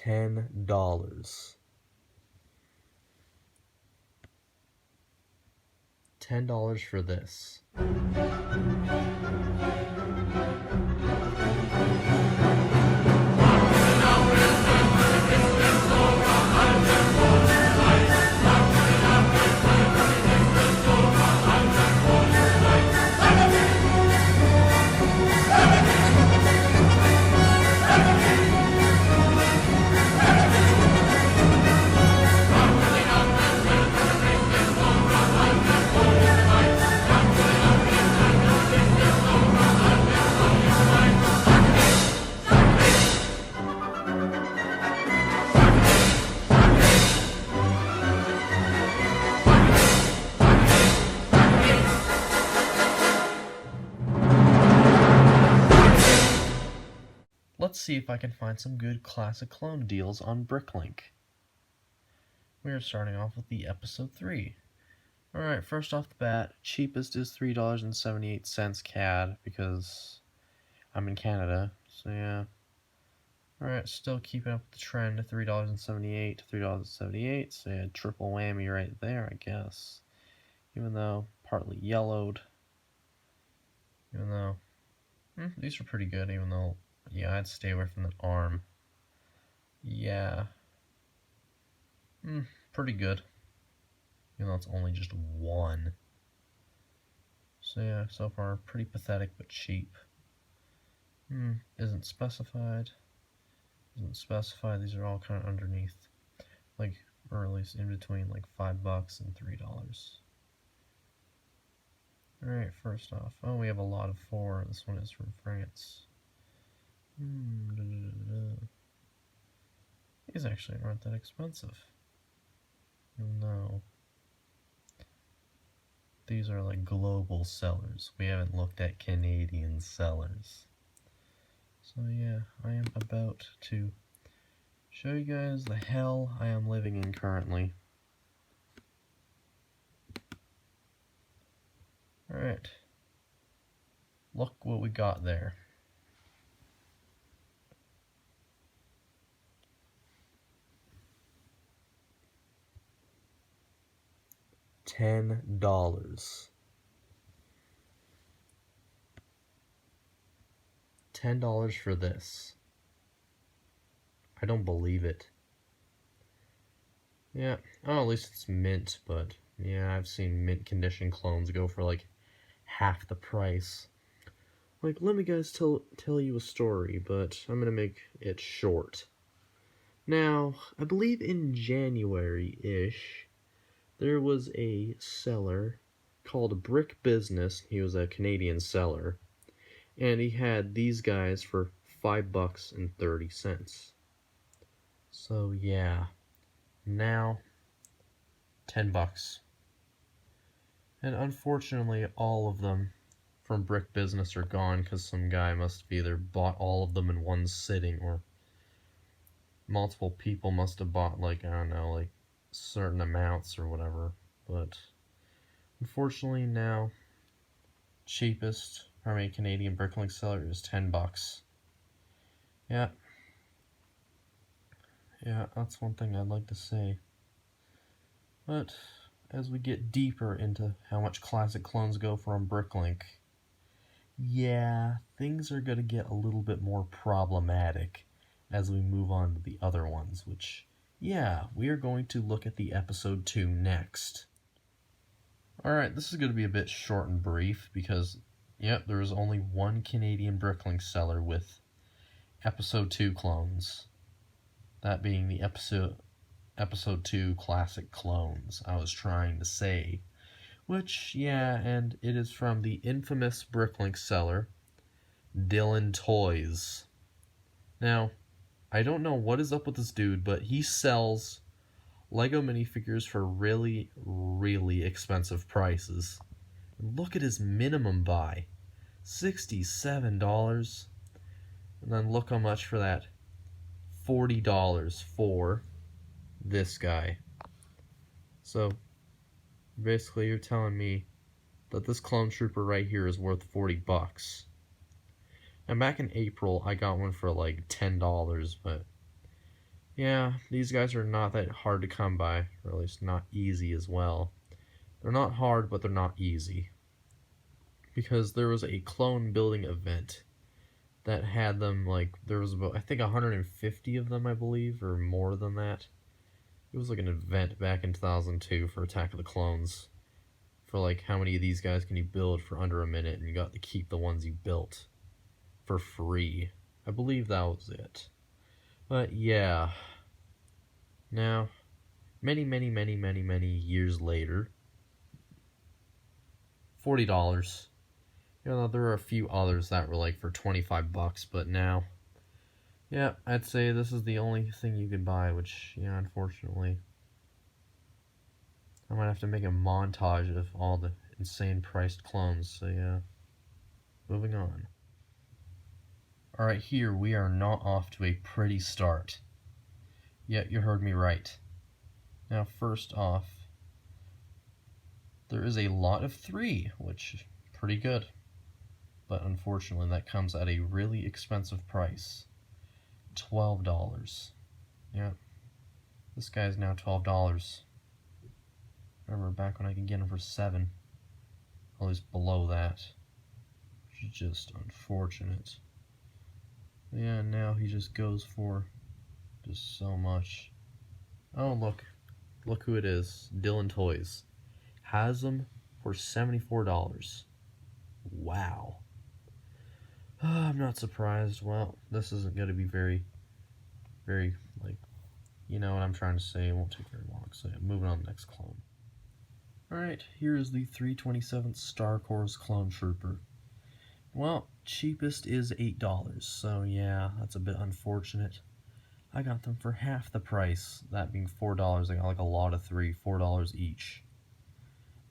$10. $10 for this. Let's see if I can find some good classic clone deals on Bricklink. We are starting off with the episode 3. Alright, first off the bat, cheapest is $3.78 CAD because I'm in Canada, so yeah. Alright, still keeping up with the trend, $3.78 to $3.78, so yeah, triple whammy right there, I guess. Even though partly yellowed. Even though, these are pretty good, even though, yeah, I'd stay away from the arm. Yeah. Pretty good. Even though it's only just one. So yeah, so far, pretty pathetic but cheap. Isn't specified. Isn't specified. These are all kind of underneath. Like, or at least in between, like $5 and $3. Alright, first off. Oh, we have a lot of 4. This one is from France. These actually aren't that expensive. No. These are like global sellers. We haven't looked at Canadian sellers. So yeah, I am about to show you guys the hell I am living in currently. Alright. Look what we got there. $10. $10 for this. I don't believe it. Yeah, oh, at least it's mint, but yeah, I've seen mint condition clones go for like half the price. Like, let me guys tell you a story, but I'm gonna make it short. Now, I believe in January-ish, there was a seller called Brick Business. He was a Canadian seller, and he had these guys for $5.30. So yeah, now $10. And unfortunately, all of them from Brick Business are gone because some guy must have either bought all of them in one sitting, or multiple people must have bought, like, I don't know, like certain amounts or whatever. But unfortunately now, cheapest Canadian Bricklink seller is $10. Yeah, that's one thing I'd like to say. But as we get deeper into how much classic clones go for on Bricklink, yeah, things are going to get a little bit more problematic as we move on to the other ones, which, yeah, we are going to look at the episode 2 next. Alright, this is going to be a bit short and brief because, yep, there is only one Canadian Bricklink seller with episode 2 clones. That being the episode 2 classic clones, I was trying to say. Which, yeah, and it is from the infamous Bricklink seller, Dylan Toys. Now, I don't know what is up with this dude, but he sells Lego minifigures for really, really expensive prices. And look at his minimum buy, $67. And then look how much for that, $40 for this guy. So basically you're telling me that this clone trooper right here is worth $40. And back in April I got one for like $10, but Yeah, these guys are not that hard to come by, or at least not easy as well. They're not hard, but they're not easy. Because there was a clone building event that had them, like, there was about, I think, 150 of them, I believe, or more than that. It was like an event back in 2002 for Attack of the Clones. For, like, how many of these guys can you build for under a minute, and you got to keep the ones you built for free. I believe that was it. But, yeah. Now, many years later, $40. You know, there were a few others that were like for 25 bucks, but now, yeah, I'd say this is the only thing you can buy, which, yeah, unfortunately, I might have to make a montage of all the insane priced clones, so yeah, moving on. Alright, here we are not off to a pretty start. Yeah, you heard me right. Now, first off, there is a lot of 3, which is pretty good. But unfortunately, that comes at a really expensive price. $12. Yeah, this guy's now $12. Remember back when I could get him for $7. At least below that. Which is just unfortunate. Yeah, now he just goes for just so much. Oh, look. Look who it is. Dylan Toys. Has them for $74. Wow. I'm not surprised. Well, this isn't going to be very, like, you know what I'm trying to say. It won't take very long. So, yeah, moving on to the next clone. Alright, here is the 327th Star Course Clone Trooper. Well, cheapest is $8, so yeah, that's a bit unfortunate. I got them for half the price, that being $4. I got like a lot of 3, $4 each.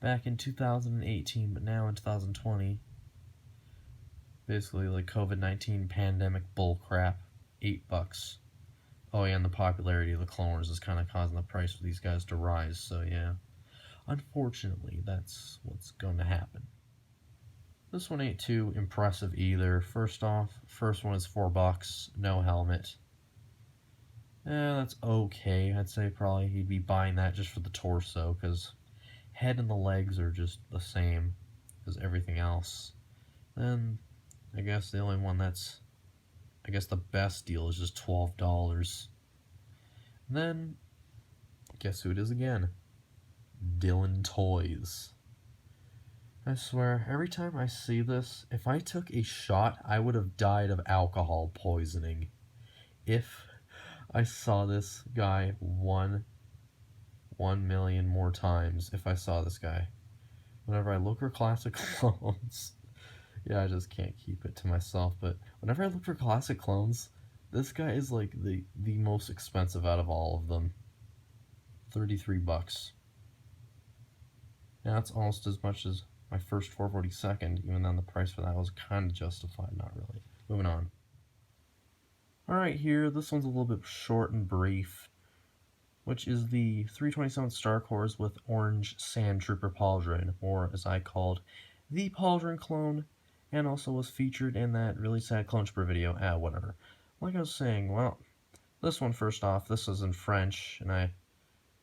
Back in 2018, but now in 2020, basically like COVID-19 pandemic bullcrap, $8. Oh yeah, and the popularity of the Clone Wars is kind of causing the price for these guys to rise, so yeah. Unfortunately, that's what's going to happen. This one ain't too impressive either. First off, first one is $4, no helmet. That's okay. I'd say probably he'd be buying that just for the torso, because head and the legs are just the same as everything else. Then, I guess the only one that's, I guess the best deal is just $12. Then, guess who it is again? Dylan Toys. I swear, every time I see this, if I took a shot, I would have died of alcohol poisoning. If I saw this guy 1 million more times, if I saw this guy. Whenever I look for classic clones, yeah, I just can't keep it to myself, but whenever I look for classic clones, this guy is like the most expensive out of all of them. $33. Yeah, that's almost as much as my first 442nd, even though the price for that was kind of justified, not really. Moving on. Alright, here, this one's a little bit short and brief, which is the 327 Star Course with Orange Sand Trooper Pauldron, or as I called, the Pauldron clone, and also was featured in that really sad Clone Trooper video, whatever. Like I was saying, well, this one, first off, this is in French, and I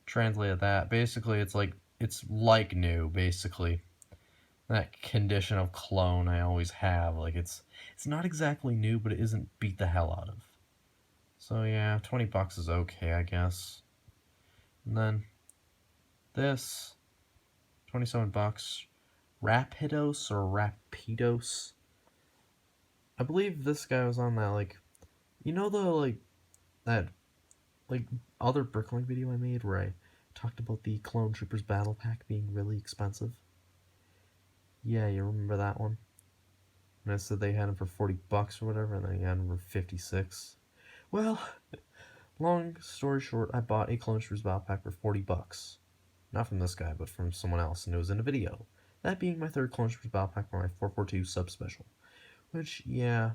translated that. Basically, it's like new, basically. That condition of clone I always have, like, it's not exactly new, but it isn't beat the hell out of. So yeah, $20 is okay, I guess. And then this, $27, Rapidos or Rapidos. I believe this guy was on that, like, you know that other Bricklink video I made where I talked about the Clone Troopers Battle Pack being really expensive? Yeah, you remember that one? And I said they had them for $40 or whatever, and then he had them for 56. Well, long story short, I bought a Clone Troopers Battle Pack for $40. Not from this guy, but from someone else, and it was in a video. That being my third Clone Troopers Battle Pack for my 442 sub-special. Which, yeah,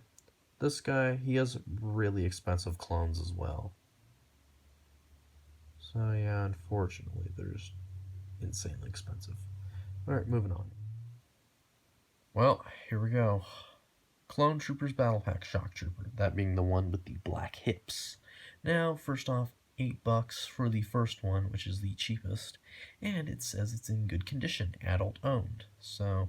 this guy, he has really expensive clones as well. So yeah, unfortunately, they're just insanely expensive. Alright, moving on. Well, here we go. Clone Troopers Battle Pack Shock Trooper, that being the one with the black hips. Now, first off, $8 for the first one, which is the cheapest, and it says it's in good condition, adult owned. So,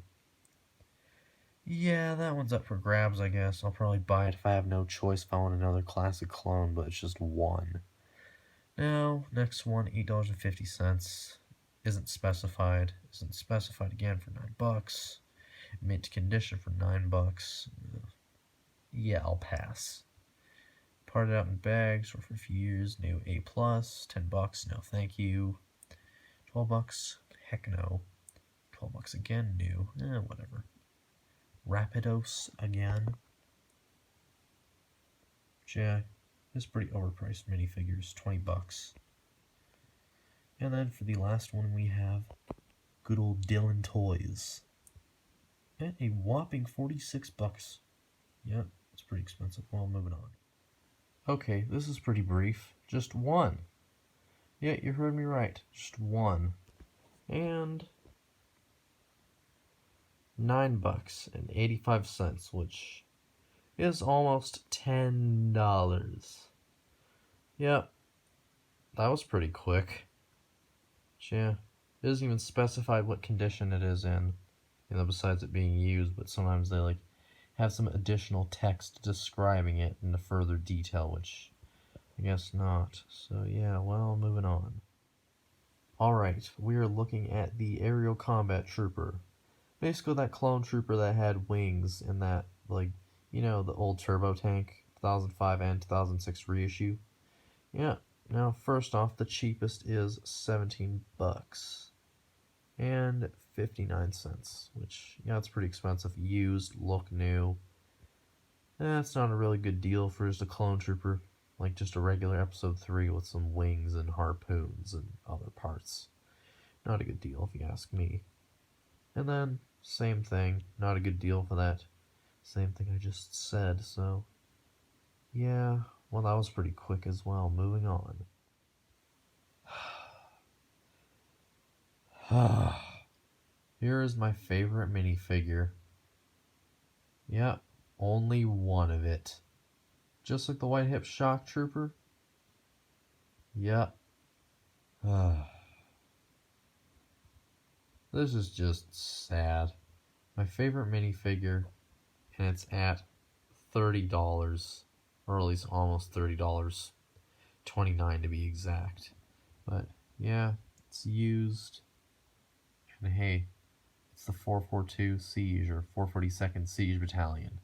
yeah, that one's up for grabs, I guess. I'll probably buy it if I have no choice if I want another classic clone, but it's just one. Now, next one, $8.50. Isn't specified again for $9. Mint condition for $9. Yeah, I'll pass. Parted out in bags for a few years. New A+, $10. No, thank you. $12. Heck no. $12 again. New. Whatever. Rapidos again. Yeah, it's pretty overpriced minifigures. $20. And then for the last one, we have good old Dylan Toys at a whopping $46. Yep, it's pretty expensive. Well, moving on. Okay, this is pretty brief. Just one. Yeah, you heard me right. Just one. And $9.85, which is almost $10. Yep, that was pretty quick. Yeah, it doesn't even specify what condition it is in, besides it being used, but sometimes they have some additional text describing it in further detail, which I guess not. So yeah, well, moving on. Alright, we are looking at the Aerial Combat Trooper. Basically that clone trooper that had wings in that, the old turbo tank, 2005 and 2006 reissue. Yeah, now first off, the cheapest is $17 and 59 cents, which, yeah, it's pretty expensive. Used, look new. That's not a really good deal for just a clone trooper, like just a regular episode 3 with some wings and harpoons and other parts. Not a good deal if you ask me. And then, same thing, not a good deal for that same thing I just said, so yeah, well, that was pretty quick as well. Moving on. Here is my favorite minifigure. Yeah, only one of it. Just like the White Hip Shock Trooper. Yeah. This is just sad. My favorite minifigure, and it's at $30, or at least almost $30. $29 to be exact. But yeah, it's used. And hey, it's the 442 Siege, or 442nd Siege Battalion.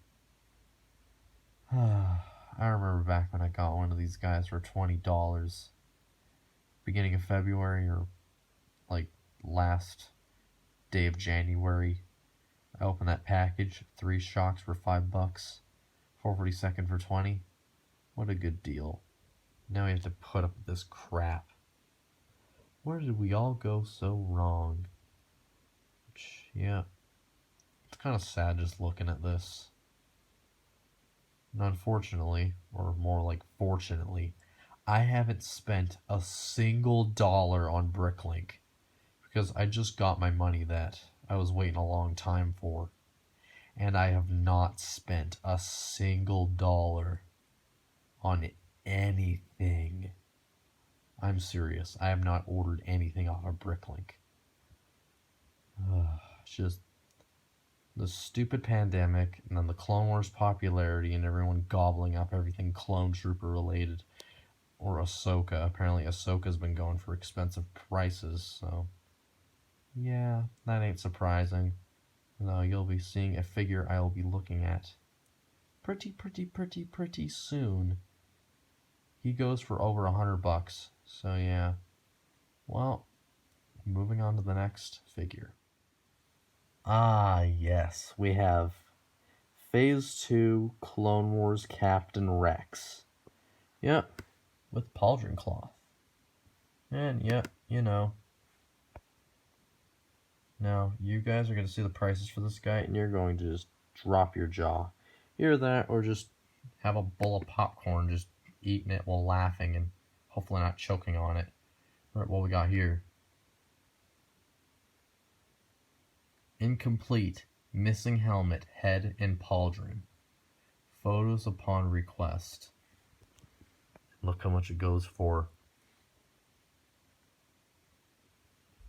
I remember back when I got one of these guys for $20. Beginning of February, or last day of January. I opened that package, 3 shocks for $5, 442nd for $20. What a good deal. Now we have to put up with this crap. Where did we all go so wrong? Yeah, it's kind of sad just looking at this. And unfortunately, or more like fortunately, I haven't spent a single dollar on Bricklink, because I just got my money that I was waiting a long time for, and I have not spent a single dollar on anything. I'm serious. I have not ordered anything off of Bricklink. Just the stupid pandemic, and then the Clone Wars popularity, and everyone gobbling up everything Clone Trooper related, or Ahsoka. Apparently Ahsoka's been going for expensive prices, so yeah, that ain't surprising. Though you'll be seeing a figure I will be looking at pretty soon. He goes for over $100, so yeah. Well, moving on to the next figure. Ah, yes, we have Phase 2 Clone Wars Captain Rex. Yep, with pauldron cloth. And yep, Now, you guys are going to see the prices for this guy, and you're going to just drop your jaw. Either that, or just have a bowl of popcorn, just eating it while laughing, and hopefully not choking on it. Alright, what we got here? Incomplete, missing helmet, head, and pauldron. Photos upon request. Look how much it goes for.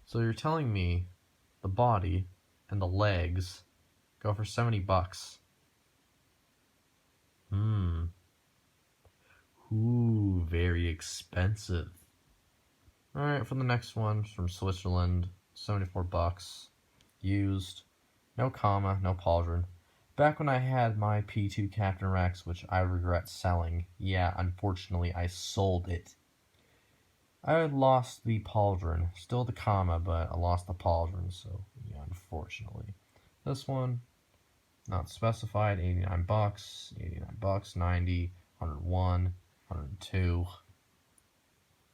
So you're telling me the body and the legs go for $70. Ooh, very expensive. Alright, for the next one, from Switzerland, $74. Used. No comma, no pauldron. Back when I had my P2 Captain Rex, which I regret selling. Yeah, unfortunately, I sold it. I had lost the pauldron. Still the comma, but I lost the pauldron, so yeah, unfortunately. This one, not specified, $89, $89, 90, 101, 102,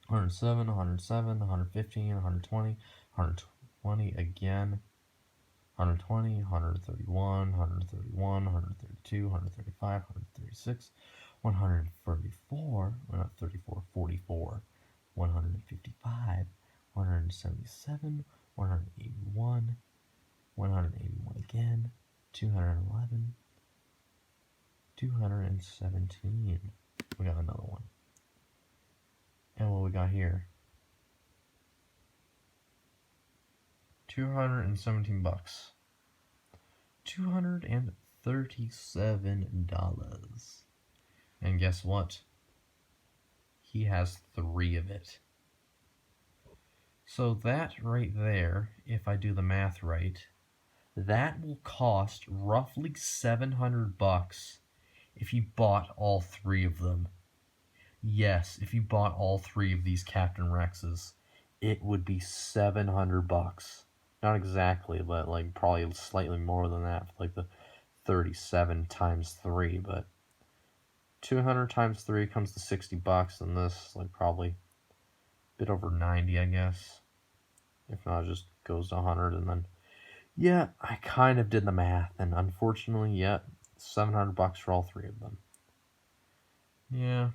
107, 107, 115, 120, 120 again, 120, 131, 131, 132, 135, 136, 134, well, not 34, 44, 155, 177, 181, 181 again, 211, 217. We got another one. And what we got here? $217. $237. And guess what? He has 3 of it. So that right there, if I do the math right, that will cost roughly $700 if you bought all 3 of them. Yes, if you bought all 3 of these Captain Rexes, it would be $700. Not exactly, but like probably slightly more than that, like the 37 times 3, but 200 times 3 comes to $60, and this like probably a bit over 90, I guess. If not, it just goes to 100, and then yeah, I kind of did the math, and unfortunately, yeah, $700 for all 3 of them. Yeah.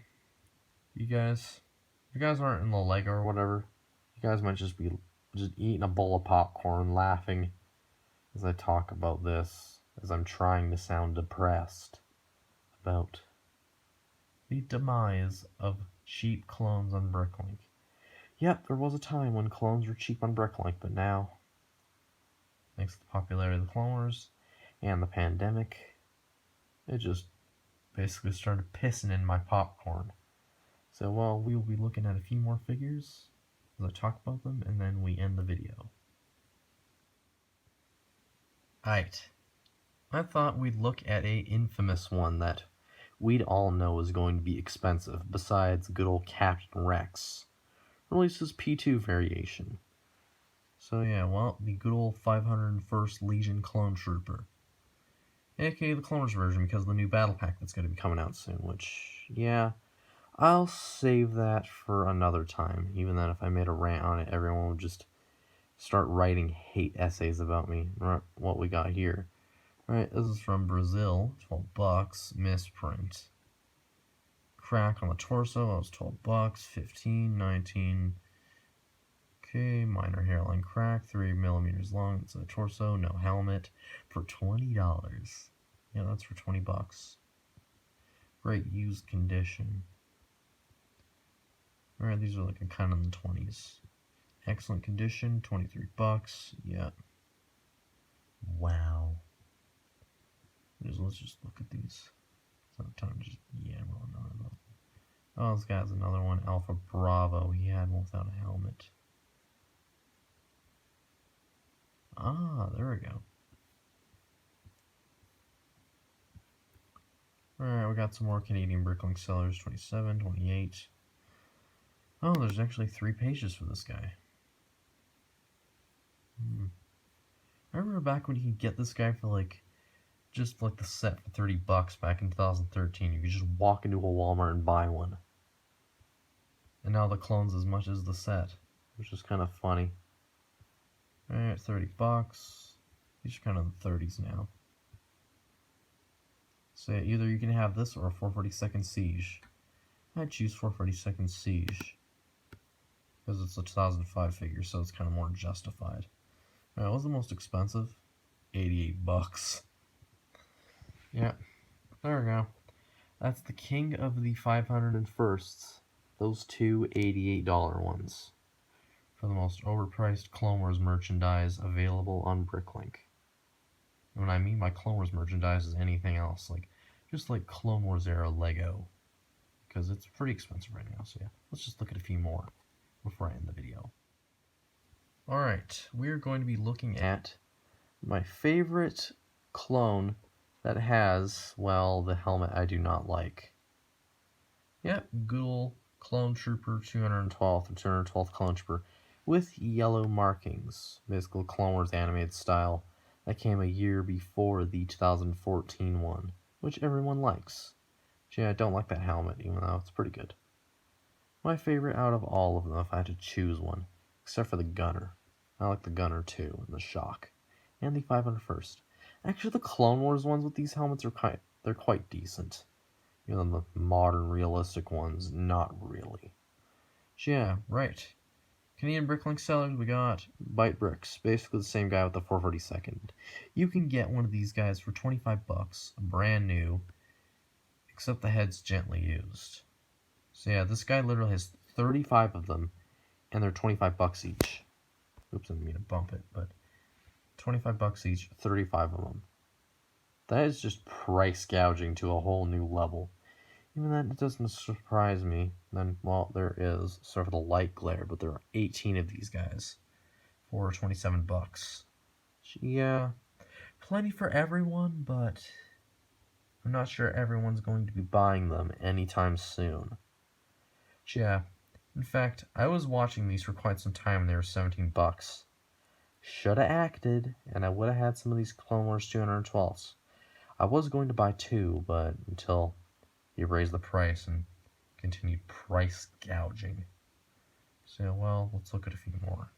If you guys aren't in the Lego or whatever, you guys might just be eating a bowl of popcorn, laughing as I talk about this, as I'm trying to sound depressed about the demise of cheap clones on Bricklink. Yep, there was a time when clones were cheap on Bricklink, but now, thanks to the popularity of the Clone Wars and the pandemic, it just basically started pissing in my popcorn. So, well, we will be looking at a few more figures as I talk about them, and then we end the video. Alright, I thought we'd look at a infamous one that we'd all know is going to be expensive, besides good old Captain Rex. Releases P2 variation. So yeah, well, the good old 501st Legion Clone Trooper. AKA the Clone Wars version, because of the new battle pack that's going to be coming out soon, which, yeah, I'll save that for another time. Even then, if I made a rant on it, everyone would just start writing hate essays about me. What we got here. Right, this is from Brazil, $12, misprint. Crack on the torso, that was $12, 15, 19. Okay, minor hairline crack, 3 millimeters long. It's a torso, no helmet, for $20. Yeah, that's for $20. Great used condition. Alright, these are like kind of in the 20s. Excellent condition, $23. Yeah. Wow. Let's just look at these. It's not time to just yammer on them. Oh, this guy's another one, Alpha Bravo. He had one without a helmet. Ah, there we go. Alright, we got some more Canadian Bricklink sellers, 27, 28. Oh, there's actually 3 pages for this guy. I remember back when you could get this guy for like, just like the set for $30 back in 2013. You could just walk into a Walmart and buy one. And now the clone's as much as the set, which is kind of funny. Alright, $30. These are kind of the 30s now. So yeah, either you can have this or a 442nd Siege. I'd choose 442nd Siege, because it's a 2005 figure, so it's kind of more justified. Alright, what was the most expensive? $88. Yeah, there we go. That's the king of the 501sts. Those two $88 ones. for the most overpriced Clone Wars merchandise available on Bricklink. And what I mean by Clone Wars merchandise is anything else, like just like Clone Wars era Lego, because it's pretty expensive right now. So yeah, let's just look at a few more before I end the video. Alright, we're going to be looking at my favorite clone that has, well, the helmet I do not like. Yep, good old Clone Trooper 212th, the 212th Clone Trooper with yellow markings. Basically Clone Wars animated style that came a year before the 2014 one, which everyone likes. So yeah, I don't like that helmet, even though it's pretty good. My favorite out of all of them, if I had to choose one, except for the Gunner. I like the Gunner too, and the Shock, and the 501st. Actually, the Clone Wars ones with these helmets are quite decent. Even the modern realistic ones, not really. So yeah, right. Canadian Bricklink sellers, we got Byte Bricks, basically the same guy with the 442nd. You can get one of these guys for 25 bucks, brand new, except the head's gently used. So yeah, this guy literally has 35 of them, and they're 25 bucks each. Oops, I didn't mean to bump it, but 25 bucks each, 35 of them. That is just price gouging to a whole new level. Even that doesn't surprise me. Then, well, there is sort of the light glare, but there are 18 of these guys for 27 bucks. Yeah, plenty for everyone, but I'm not sure everyone's going to be buying them anytime soon. Yeah, in fact, I was watching these for quite some time and they were 17 bucks. Shoulda acted, and I would have had some of these Clone Wars 212s. I was going to buy two, but until he raised the price and continued price gouging. So, well, let's look at a few more.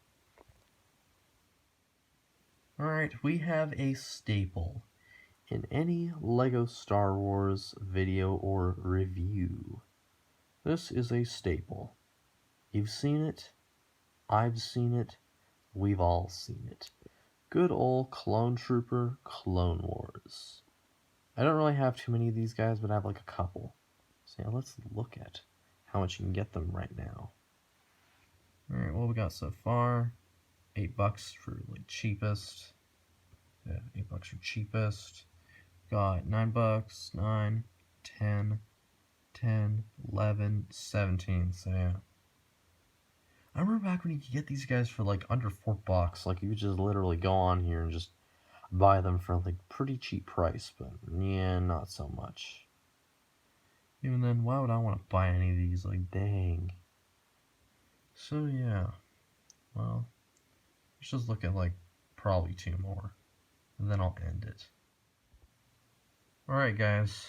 Alright, we have a staple in any LEGO Star Wars video or review. This is a staple. You've seen it, I've seen it, we've all seen it. Good old Clone Trooper Clone Wars. I don't really have too many of these guys, but I have like a couple. So yeah, let's look at how much you can get them right now. Alright, what we got so far? $8 for like cheapest. Yeah, $8 for cheapest. Got $9, 9, 10, 10, 11, 17. So yeah. I remember back when you could get these guys for like under $4. Like you could just literally go on here and just buy them for like pretty cheap price, but yeah, not so much. Even then, why would I want to buy any of these? Like, dang. So yeah, well, let's just look at like probably two more, and then I'll end it. Alright guys,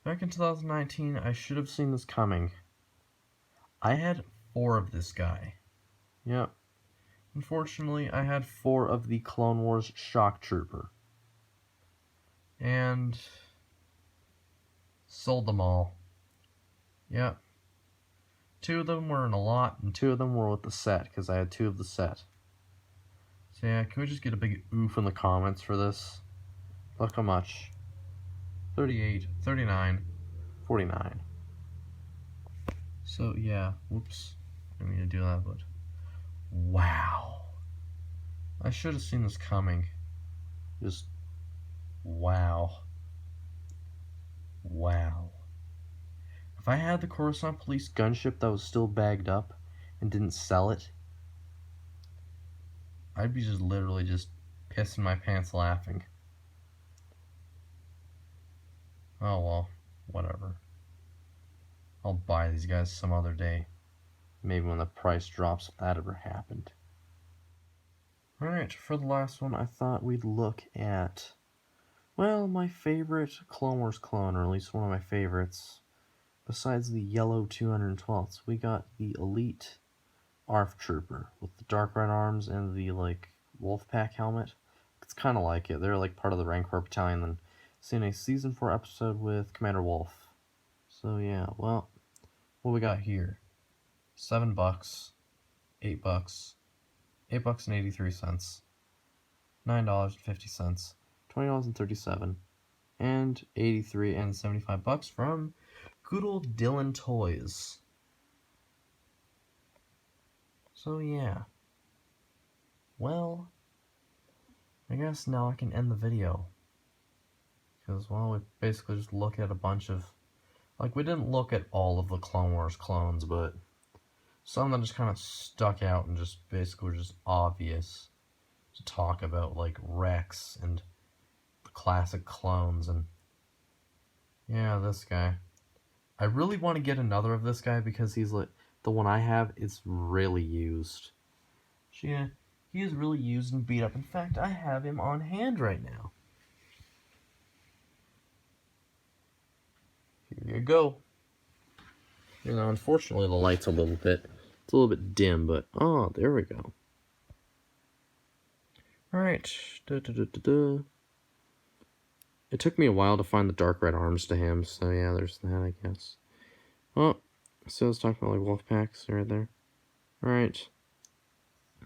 back in 2019, I should have seen this coming. I had 4 of this guy. Yep. Unfortunately, I had 4 of the Clone Wars Shock Trooper. And sold them all. Yep. 2 of them were in a lot, and 2 of them were with the set, because I had 2 of the set. So yeah, can we just get a big oof in the comments for this? Look how much. 38, 39, 49. So yeah, whoops. I didn't mean to do that, but wow. I should have seen this coming. Just wow. Wow. If I had the Coruscant Police gunship that was still bagged up and didn't sell it, I'd be just literally just pissing my pants laughing. Oh well, whatever. I'll buy these guys some other day. Maybe when the price drops, if that ever happened. Alright, for the last one, I thought we'd look at, well, my favorite Clone Wars clone, or at least one of my favorites. Besides the yellow 212s, we got the Elite Arf Trooper with the dark red arms and the, like, Wolfpack helmet. It's kind of like it. They're, like, part of the Rancor Battalion, then seen a Season 4 episode with Commander Wolf. So, yeah, well, what we got here? $7, $8, $8.83, $9.50, $20.37, and $83 and $75 from good old Dylan Toys. So yeah. Well, I guess now I can end the video. Because, well, we basically just look at a bunch of... Like, we didn't look at all of the Clone Wars clones, but some that just kind of stuck out and just basically were just obvious to talk about, like Rex and the classic clones, and yeah, this guy. I really want to get another of this guy because he's like, the one I have is really used. Yeah, he is really used and beat up. In fact, I have him on hand right now. Here you go. You know, unfortunately the light's it's a little bit dim, but oh, there we go. Alright. It took me a while to find the dark red arms to him, so yeah, there's that, I guess. Well, so let's talk about like wolf packs right there. Alright.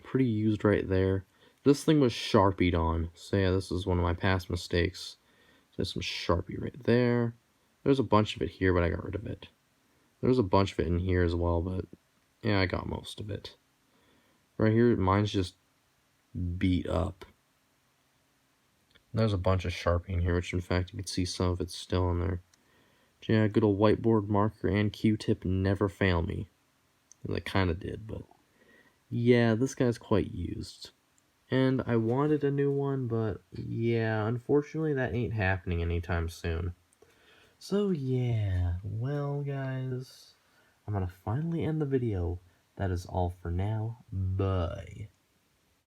Pretty used right there. This thing was Sharpied on, so yeah, this is one of my past mistakes. There's some Sharpie right there. There's a bunch of it here, but I got rid of it. There's a bunch of it in here as well, but yeah, I got most of it. Right here, mine's just beat up. There's a bunch of Sharpie in here, which in fact you can see some of it's still in there. Yeah, good old whiteboard marker and Q-tip never fail me. They kind of did, but yeah, this guy's quite used. And I wanted a new one, but yeah, unfortunately that ain't happening anytime soon. So yeah, well guys, I'm gonna finally end the video. That is all for now. Bye.